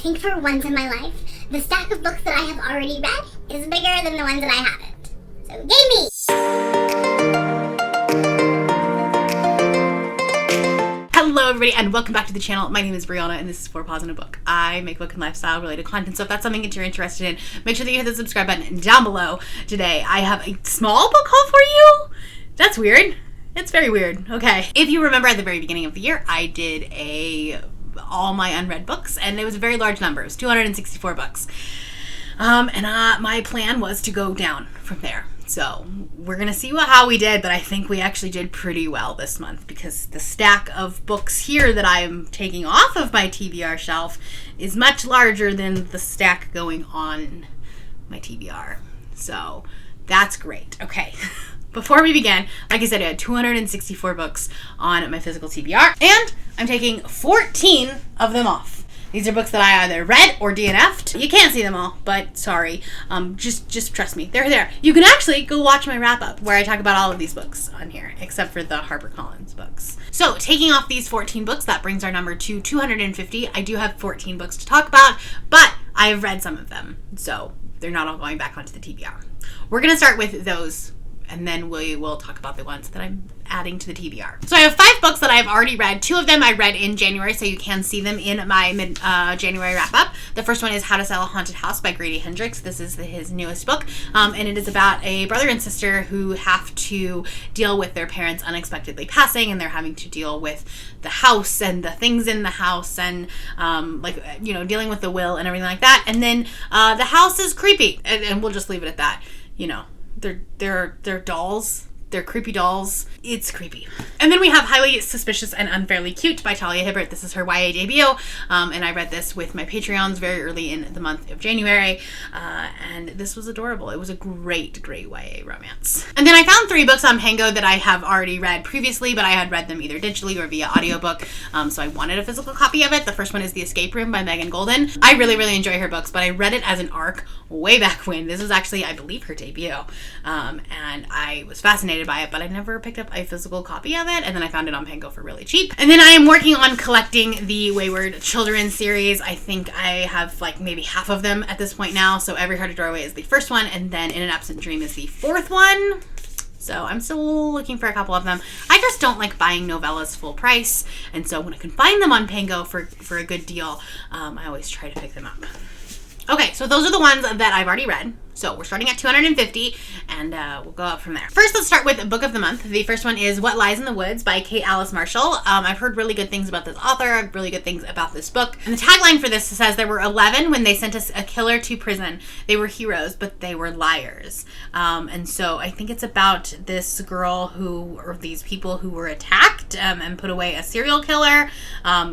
think for once in my life, the stack of books that I have already read is bigger than the ones that I haven't. So yay me! Hello everybody and welcome back to the channel. My name is Brianna and this is For Paws in a Book. I make book and lifestyle related content, so if that's something that you're interested in, make sure that you hit the subscribe button down below. Today I have a small book haul for you. That's weird. It's very weird. Okay. If you remember at the very beginning of the year, I did all my unread books, and it was a very large number. It was 264 books. My plan was to go down from there. So we're going to see how we did, but I think we actually did pretty well this month because the stack of books here that I'm taking off of my TBR shelf is much larger than the stack going on my TBR. So that's great. Okay. Before we begin, like I said, I had 264 books on my physical TBR, and I'm taking 14 of them off. These are books that I either read or DNF'd. You can't see them all, but sorry. Just trust me. They're there. You can actually go watch my wrap-up where I talk about all of these books on here, except for the HarperCollins books. So, taking off these 14 books, that brings our number to 250. I do have 14 books to talk about, but I have read some of them, so they're not all going back onto the TBR. We're going to start with those, and then we will talk about the ones that I'm adding to the TBR. So I have 5 books that I've already read. 2 of them I read in January, so you can see them in my January wrap-up. The first one is How to Sell a Haunted House by Grady Hendrix. This is his newest book, and it is about a brother and sister who have to deal with their parents unexpectedly passing, and they're having to deal with the house and the things in the house and dealing with the will and everything like that. And then the house is creepy, and we'll just leave it at that. They're dolls. They're creepy dolls. It's creepy. And then we have Highly Suspicious and Unfairly Cute by Talia Hibbert. This is her YA debut, and I read this with my Patreons very early in the month of January, and this was adorable. It was a great YA romance. And then I found 3 books on Pango that I have already read previously, but I had read them either digitally or via audiobook, so I wanted a physical copy of it. The first one is The Escape Room by Megan Golden. I really enjoy her books, but I read it as an ARC way back when. This was actually, I believe, her debut, and I was fascinated by it, but I never picked up a physical copy of it, and then I found it on Pango for really cheap. And then I am working on collecting the Wayward Children series. I think I have maybe half of them at this point now. So Every Hearted Doorway is the first one, and then In an Absent Dream is the 4th one. So I'm still looking for a couple of them. I just don't like buying novellas full price, and so when I can find them on Pango for a good deal, I always try to pick them up. Okay, so those are the ones that I've already read. So we're starting at 250, and we'll go up from there. First, let's start with Book of the Month. The first one is What Lies in the Woods by Kate Alice Marshall. I've heard really good things about this author, really good things about this book. And the tagline for this says, there were 11 when they sent us a killer to prison. They were heroes, but they were liars. And so I think it's about this girl or these people who were attacked and put away a serial killer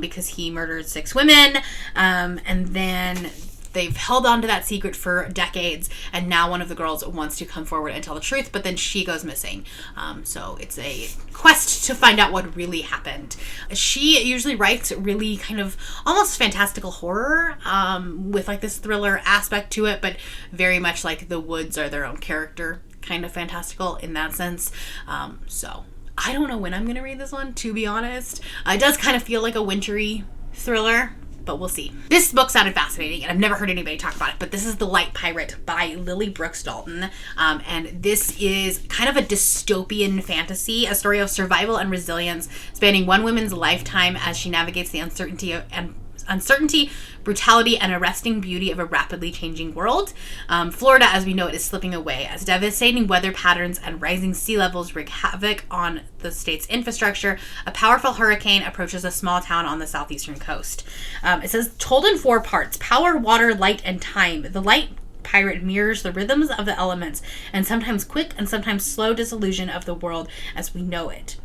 because he murdered 6 women. And then they've held on to that secret for decades, and now one of the girls wants to come forward and tell the truth, but then she goes missing. So it's a quest to find out what really happened. She usually writes really kind of almost fantastical horror with this thriller aspect to it, but very much like the woods are their own character, kind of fantastical in that sense. So I don't know when I'm going to read this one, to be honest. It does kind of feel like a wintry thriller, but we'll see. This book sounded fascinating, and I've never heard anybody talk about it, but this is The Light Pirate by Lily Brooks Dalton, and this is kind of a dystopian fantasy, a story of survival and resilience spanning one woman's lifetime as she navigates the uncertainty, brutality, and arresting beauty of a rapidly changing world. Florida, as we know it, is slipping away as devastating weather patterns and rising sea levels wreak havoc on the state's infrastructure. A powerful hurricane approaches a small town on the southeastern coast. It says, told in 4 parts: power, water, light, and time. The Light Pirate mirrors the rhythms of the elements and sometimes quick and sometimes slow dissolution of the world as we know it.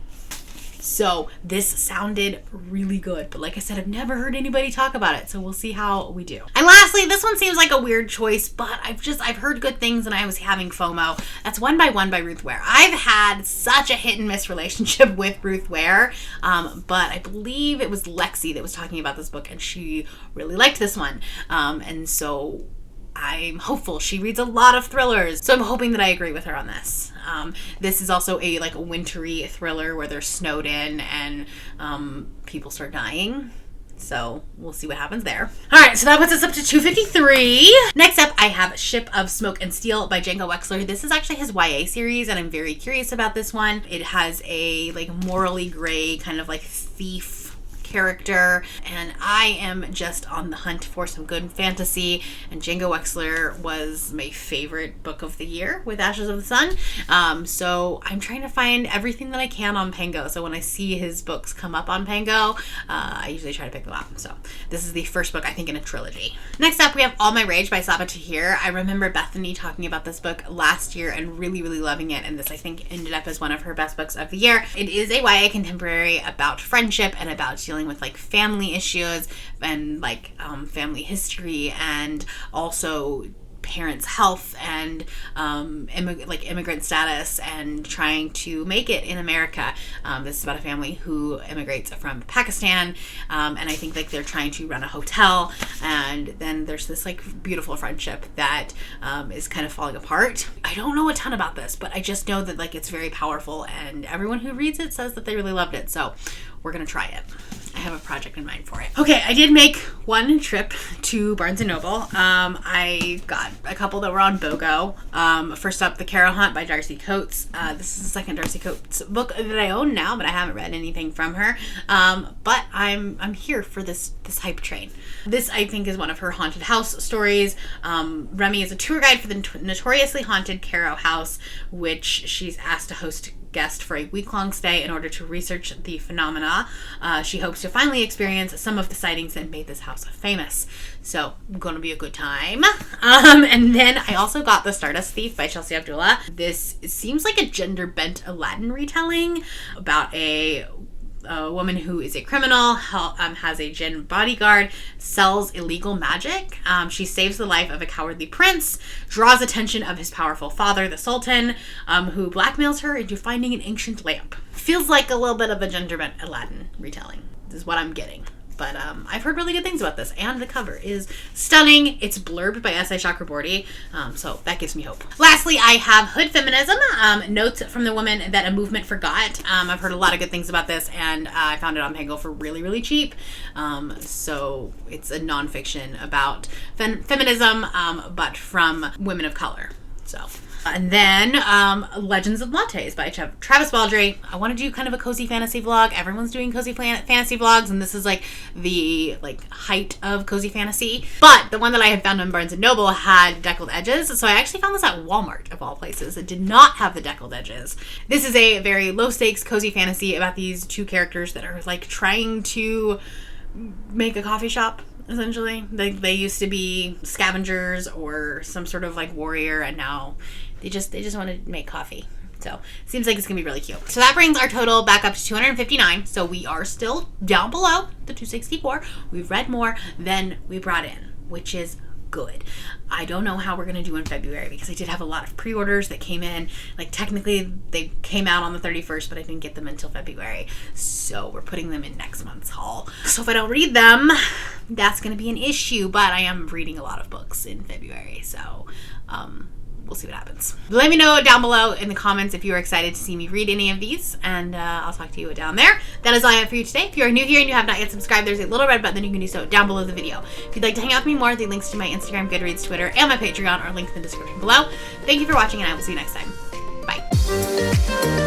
So this sounded really good, but like I said, I've never heard anybody talk about it, so we'll see how we do. And lastly, this one seems like a weird choice, but I've heard good things and I was having FOMO. That's One by One by Ruth Ware. I've had such a hit and miss relationship with Ruth Ware, but I believe it was Lexi that was talking about this book and she really liked this one. And so I'm hopeful. She reads a lot of thrillers, so I'm hoping that I agree with her on this. This is also a wintry thriller where they're snowed in and people start dying. So we'll see what happens there. All right, so that puts us up to 253. Next up, I have Ship of Smoke and Steel by Django Wexler. This is actually his YA series, and I'm very curious about this one. It has a like morally gray kind of like thief character, and I am just on the hunt for some good fantasy, and Django Wexler was my favorite book of the year with Ashes of the Sun. So I'm trying to find everything that I can on Pango. So when I see his books come up on Pango, I usually try to pick them up. So this is the first book, I think, in a trilogy. Next up, we have All My Rage by Sabaa Tahir. I remember Bethany talking about this book last year and really, really loving it, and this, I think, ended up as one of her best books of the year. It is a YA contemporary about friendship and about dealing with like family issues and like family history, and also parents' health and immigrant status and trying to make it in America. This is about a family who immigrates from Pakistan, and I think like they're trying to run a hotel, and then there's this like beautiful friendship that is kind of falling apart. I don't know a ton about this, but I just know that like it's very powerful, and everyone who reads it says that they really loved it, so we're gonna try it. I have a project in mind for it. Okay, I did make one trip to Barnes & Noble. I got a couple that were on BOGO. First up, The Carrow Hunt by Darcy Coates. This is the second Darcy Coates book that I own now, but I haven't read anything from her. But I'm here for this hype train. This, I think, is one of her haunted house stories. Remy is a tour guide for the notoriously haunted Carrow House, which she's asked to host guest for a week-long stay in order to research the phenomena. She hopes to finally experience some of the sightings that made this house famous. So, gonna be a good time. And then I also got The Stardust Thief by Chelsea Abdullah. This seems like a gender-bent Aladdin retelling about a woman who is a criminal, has a jinn bodyguard, sells illegal magic. She saves the life of a cowardly prince, draws attention of his powerful father, the Sultan, who blackmails her into finding an ancient lamp. Feels like a little bit of a gender-bent Aladdin retelling. This is what I'm getting. But I've heard really good things about this, and the cover is stunning. It's blurbed by S.A. Chakraborty, so that gives me hope. Lastly, I have Hood Feminism, Notes from the Woman That a Movement Forgot. I've heard a lot of good things about this, and I found it on Pango for really, really cheap. So it's a nonfiction about feminism, but from women of color. So... And then Legends of Lattes by Travis Baldree. I want to do kind of a cozy fantasy vlog. Everyone's doing cozy fantasy vlogs, and this is like the height of cozy fantasy. But the one that I had found on Barnes & Noble had deckled edges, so I actually found this at Walmart of all places. It did not have the deckled edges. This is a very low stakes cozy fantasy about these two characters that are like trying to make a coffee shop. Essentially, they used to be scavengers or some sort of like warrior, and now they just want to make coffee. So it seems like it's gonna be really cute. So that brings our total back up to 259. So we are still down below the 264. We've read more than we brought in, which is good. I don't know how we're gonna do in February, because I did have a lot of pre-orders that came in. Like technically they came out on the 31st, but I didn't get them until February. So we're putting them in next month's haul. So if I don't read them, that's gonna be an issue, but I am reading a lot of books in February. So we'll see what happens. Let me know down below in the comments if you are excited to see me read any of these, and I'll talk to you down there. That is all I have for you today. If you are new here and you have not yet subscribed, there's a little red button that you can do so down below the video. If you'd like to hang out with me more, the links to my Instagram, Goodreads, Twitter, and my Patreon are linked in the description below. Thank you for watching, and I will see you next time. Bye.